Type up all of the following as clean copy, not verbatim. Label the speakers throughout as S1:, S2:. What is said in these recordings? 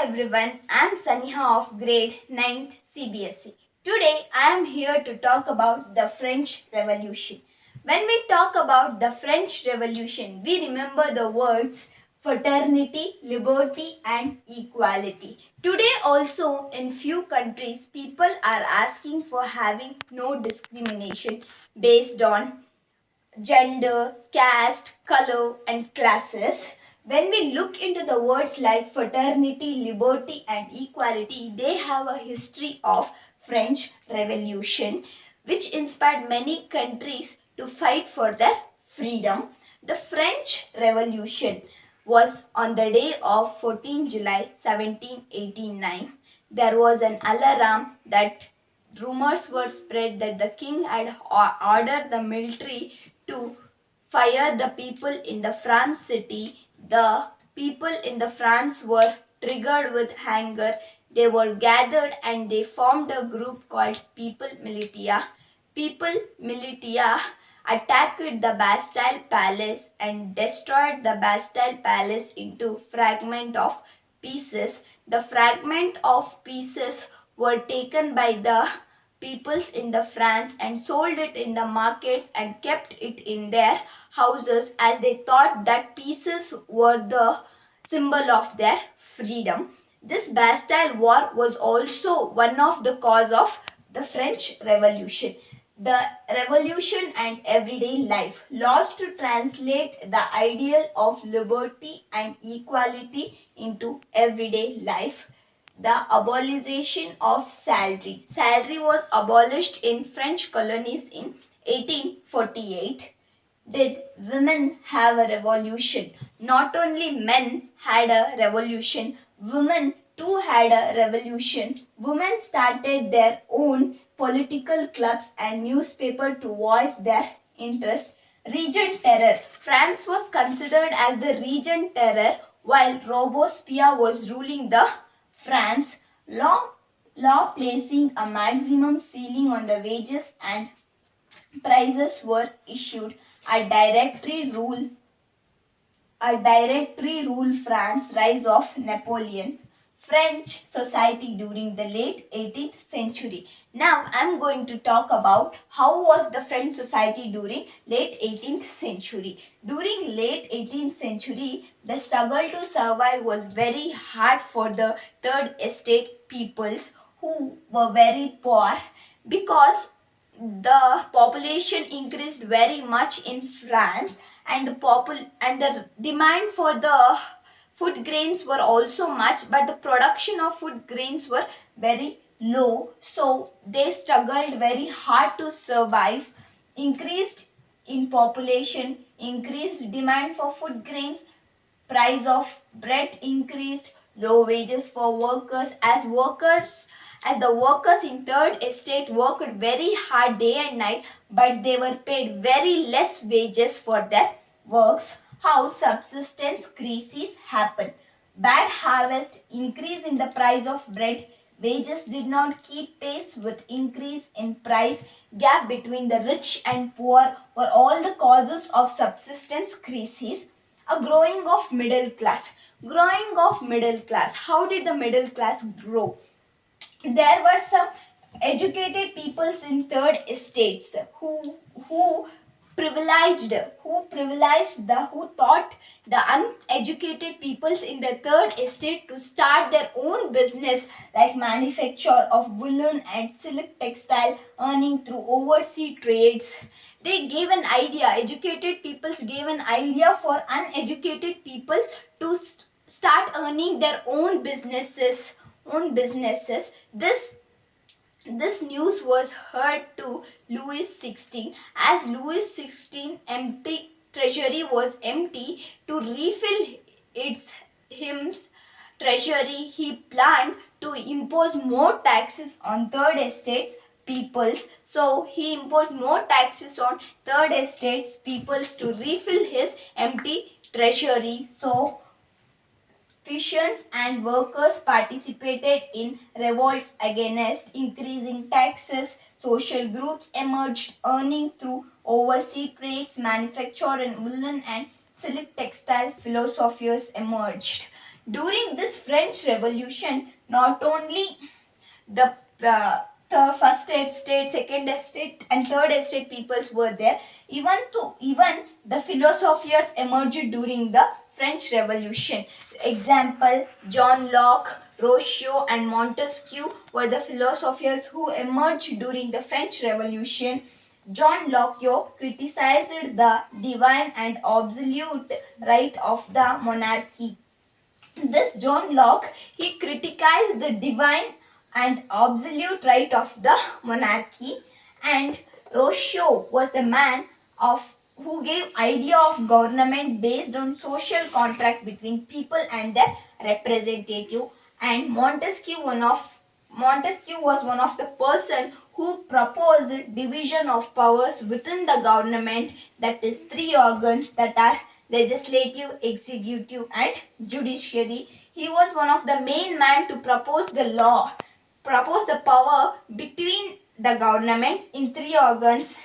S1: everyone, I am Saniha of grade 9th CBSE. Today I am here to talk about the French Revolution. When we talk about the French Revolution, we remember the words fraternity, liberty and equality. Today also in few countries people are asking for having no discrimination based on gender, caste, color, and classes. When we look into the words like fraternity, liberty, and equality, they have a history of French Revolution, which inspired many countries to fight for their freedom. The French Revolution was on the day of 14 July 1789. There was an alarm that rumors were spread that the king had ordered the military to fire the people in the France city. The people in the France were triggered with anger. They were gathered and they formed a group called People Militia. People Militia attacked the Bastille Palace and destroyed the Bastille Palace into fragment of pieces. The fragment of pieces were taken by the peoples in the France and sold it in the markets and kept it in their houses as they thought that pieces were the symbol of their freedom. This Bastille War was also one of the cause of the French Revolution. The revolution and everyday life. Laws to translate the ideal of liberty and equality into everyday life. The abolition of salary. Salary was abolished in French colonies in 1848. Did women have a revolution? Not only men had a revolution, women too had a revolution. Women started their own political clubs and newspaper to voice their interest. Regent terror. France was considered as the regent terror while Robespierre was ruling the France. Law placing a maximum ceiling on the wages and prices were issued. A directory rule France. Rise of Napoleon. French society during the late 18th century. Now I am going to talk about how was the French society during late 18th century. During late 18th century, the struggle to survive was very hard for the third estate peoples who were very poor because the population increased very much in France and the demand for the food grains were also much, but the production of food grains were very low. So they struggled very hard to survive. Increased in population, increased demand for food grains, price of bread increased, low wages for workers as the workers in third estate worked very hard day and night, but they were paid very less wages for their works. How subsistence crises happen. Bad harvest, increase in the price of bread, wages did not keep pace with increase in price, gap between the rich and poor were all the causes of subsistence crises. A growing of middle class. Growing of middle class. How did the middle class grow? There were some educated peoples in third estates who taught the uneducated peoples in the third estate to start their own business like manufacture of woolen and silk textile, earning through overseas trades. They gave an idea, educated peoples gave an idea for uneducated peoples to start earning their own businesses. This news was heard to Louis XVI. As Louis XVI treasury was empty, to refill his treasury, he planned to impose more taxes on third estates peoples. So he imposed more taxes on third estates peoples to refill his empty treasury. So peasants and workers participated in revolts against increasing taxes. Social groups emerged, earning through overseas trades, manufacture and woolen and silk textile philosophers emerged. During this French Revolution, not only the first estate, second estate, and third estate peoples were there. Even the philosophers emerged during the French Revolution. Example: John Locke, Rousseau, and Montesquieu were the philosophers who emerged during the French Revolution. John Locke criticized the divine and absolute right of the monarchy. This John Locke, he criticized the divine and absolute right of the monarchy, and Rousseau was the man of who gave idea of government based on social contract between people and their representative, and Montesquieu was one of the person who proposed division of powers within the government, that is three organs that are legislative, executive, and judiciary. He was one of the main man to propose the power between the governments in three organs.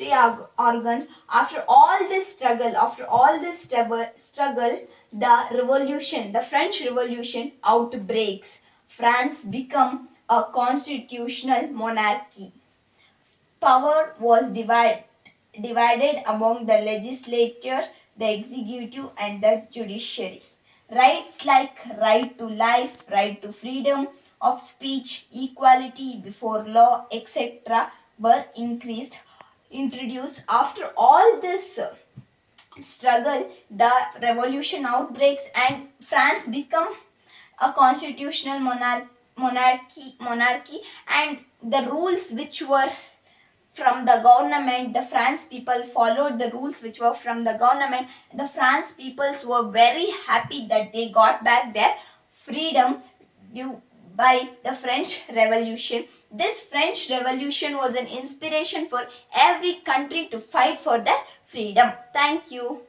S1: After all this struggle, the French Revolution outbreaks. France became a constitutional monarchy. Power was divided among the legislature, the executive, and the judiciary. Rights like right to life, right to freedom of speech, equality before law, etc. were introduced. After all this struggle, the revolution outbreaks and France become a constitutional monarchy, and the rules which were from the government, the France people followed the rules which were from the government. The France peoples were very happy that they got back their freedom due by the French Revolution. This French Revolution was an inspiration for every country to fight for their freedom. Thank you.